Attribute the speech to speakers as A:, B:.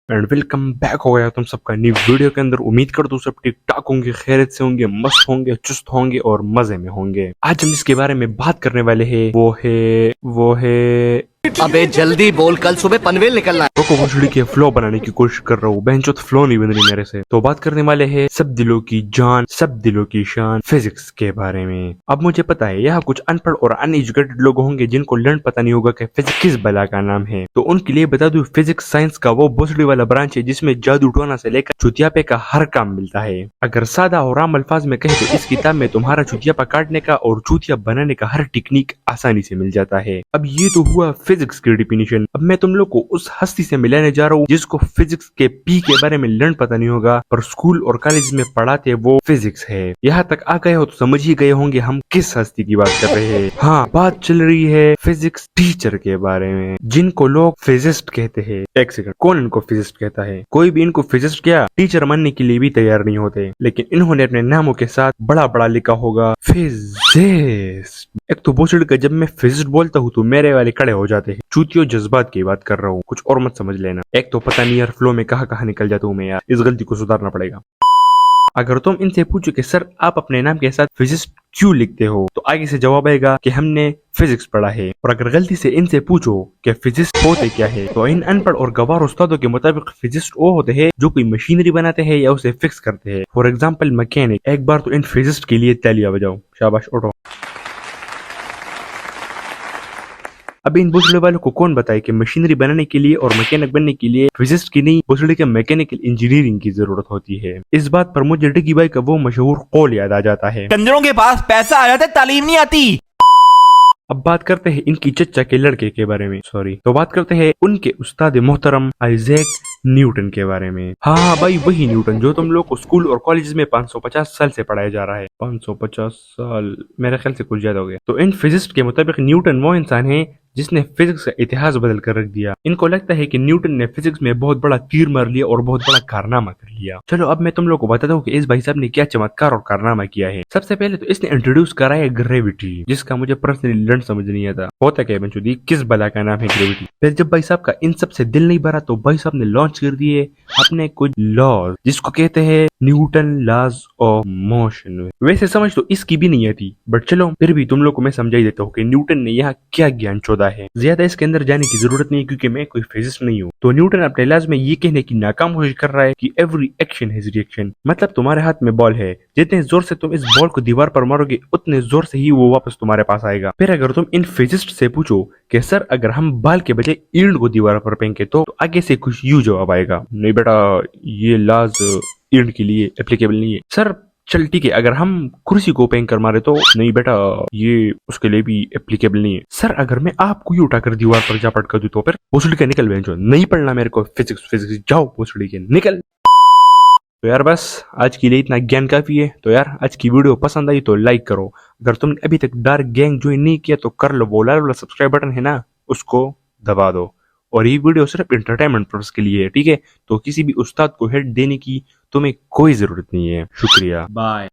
A: And welcome back हो गया तुम सबका न्यू वीडियो के अंदर। उम्मीद करता हूँ सब ठीक ठाक होंगे, खैरियत से होंगे, मस्त होंगे, चुस्त होंगे और मजे में होंगे। आज हम जिसके बारे में बात करने वाले हैं वो है
B: अबे जल्दी बोल, कल सुबह पनवेल निकलना है।
A: को भोसड़ी के फ्लो बनाने की कोशिश कर रहा हूँ, बहनचोद फ्लो नहीं बन रही मेरे से। तो बात करने वाले हैं सब दिलों की जान, सब दिलों की शान, फिजिक्स के बारे में। अब मुझे पता है यहाँ कुछ अनपढ़ और अनएजुकेटेड लोग होंगे जिनको लर्न पता नहीं होगा कि फिजिक्स किस बला का नाम है। तो उनके लिए बता दूं, फिजिक्स साइंस का वो भोसड़ी वाला ब्रांच है जिसमें जादू टोना से लेकर चुतियापे का हर काम मिलता है। अगर सादा और आम अल्फाज में कहें तो इस किताब में तुम्हारा चुतियापा काटने का और चूतिया बनाने का हर टेक्निक आसानी से मिल जाता है। अब ये तो हुआ फिजिक्स की डिफिनीशन। अब मैं तुम लोग को उस हस्ती से मिलाने जा रहा हूँ जिसको फिजिक्स के पी के बारे में लर्न पता नहीं होगा, पर स्कूल और कॉलेज में पढ़ाते वो फिजिक्स है। यहाँ तक आ गए हो तो समझ ही गए होंगे हम किस हस्ती की बात कर रहे हैं। हाँ, बात चल रही है फिजिक्स टीचर के बारे में, जिनको लोग फिजिस्ट कहते हैं। एक सेकंड, कौन इनको फिजिस्ट कहता है? कोई भी इनको फिजिस्ट क्या टीचर मानने के लिए भी तैयार नहीं होते, लेकिन इन्होंने अपने नामों के साथ बड़ा बड़ा लिखा होगा फिजिस्ट। एक तो भोसड़ी का जब मैं फिजिस्ट बोलता हूँ तो मेरे वाले खड़े हो जाते हैं। चूतियों जज्बात की बात कर रहा हूँ, कुछ और मत समझ लेना। एक तो पता नहीं यार फ्लो में कहाँ निकल जाता हूँ मैं यार, इस गलती को सुधारना पड़ेगा। अगर तुम इनसे पूछो कि सर आप अपने नाम के साथ फिजिस्ट क्यों लिखते हो, तो आगे से जवाब आएगा कि हमने फिजिक्स पढ़ा है। और अगर गलती से इनसे पूछो कि फिजिस्ट होते क्या है, तो इन अनपढ़ और गवार उस्तादों के मुताबिक फिजिस्ट वो होते हैं जो कोई मशीनरी बनाते हैं या उसे फिक्स करते हैं। For example mechanic. एक बार तो इन फिजिस्ट के लिए तालियां बजाओ, शाबाश, उठो। अब इन भोसड़े वालों को कौन बताए कि मशीनरी बनाने के लिए और मैकेनिक बनने के लिए फिजिस्ट की नहीं, भोसड़े के मैकेनिकल इंजीनियरिंग की जरूरत होती है। इस बात पर मुझे डिग्गी भाई का वो मशहूर कौल याद आ जाता है,
B: कंजरों के पास पैसा आ जाता है, तालीम नहीं आती।
A: अब बात करते हैं इनकी चचा के लड़के के बारे में। तो बात करते हैं उनके उस्ताद मोहतरम आइजैक न्यूटन के बारे में। हाँ भाई, वही न्यूटन जो तुम लोग को स्कूल और कॉलेज में 550 साल से पढ़ाया जा रहा है। 550 साल मेरे ख्याल से कुछ ज्यादा हो गया। तो इन फिजिस्ट के मुताबिक न्यूटन वो इंसान है जिसने फिजिक्स का इतिहास बदल कर रख दिया। इनको लगता है कि न्यूटन ने फिजिक्स में बहुत बड़ा तीर मार लिया और बहुत बड़ा कारनामा कर लिया। चलो अब मैं तुम लोग को बताता हूँ कि इस भाई साहब ने क्या चमत्कार और कारनामा किया है। सबसे पहले तो इसने इंट्रोड्यूस कराया ग्रेविटी, जिसका मुझे पर्सनली लर्न समझ नहीं आता होता क्या बंचोदी, किस बला का नाम है ग्रेविटी। फिर जब भाई साहब का इन सब से दिल नहीं भरा तो भाई साहब ने लॉन्च कर दिए अपने कुछ लॉज, जिसको कहते हैं न्यूटन लॉज ऑफ मोशन। वैसे समझ तो इसकी भी नहीं आती, बट चलो फिर भी तुम लोग को मैं समझा ही देता हूँ कि न्यूटन ने यहाँ क्या ज्ञान चौदा है। ज्यादा इसके अंदर जाने की जरूरत नहीं है क्योंकि मैं कोई फिजिस्ट नहीं हूँ। तो न्यूटन अपने इलाज में ये कहने की नाकाम कोशिश कर रहा है कि एवरी एक्शन हैज रिएक्शन। मतलब तुम्हारे हाथ में बॉल है, जितने जोर से तुम इस बॉल को दीवार पर मारोगे उतने जोर से ही वो वापस तुम्हारे पास आएगा। फिर अगर तुम इन फिजिस्ट से पूछो कि सर अगर हम बाल के बजाय ईंट को दीवार पर फेंके तो आगे से कुछ यूं जवाब आएगा, नहीं बेटा ये लाज ईंट के लिए एप्लीकेबल नहीं है। सर चल ठीक है, अगर हम कुर्सी को फेंक कर मारे तो नहीं बेटा ये उसके लिए भी एप्लीकेबल नहीं है। सर अगर मैं आपको ही उठाकर दीवार पर जा पटका दूं तो फिर भोसड़ी के निकल बेंचो, नहीं पढ़ना मेरे को फिजिक्स, जाओ भोसड़ी के निकल। तो यार बस आज के लिए इतना ज्ञान काफी है। तो यार आज की वीडियो पसंद आई तो लाइक करो। अगर तुमने अभी तक डार्क गैंग ज्वाइन नहीं किया तो कर लो, वो लाल वाला सब्सक्राइब बटन है ना उसको दबा दो। और ये वीडियो सिर्फ इंटरटेनमेंट पर्पस के लिए है, ठीक है? तो किसी भी उस्ताद को हेड देने की तुम्हें कोई जरूरत नहीं है। शुक्रिया, बाय।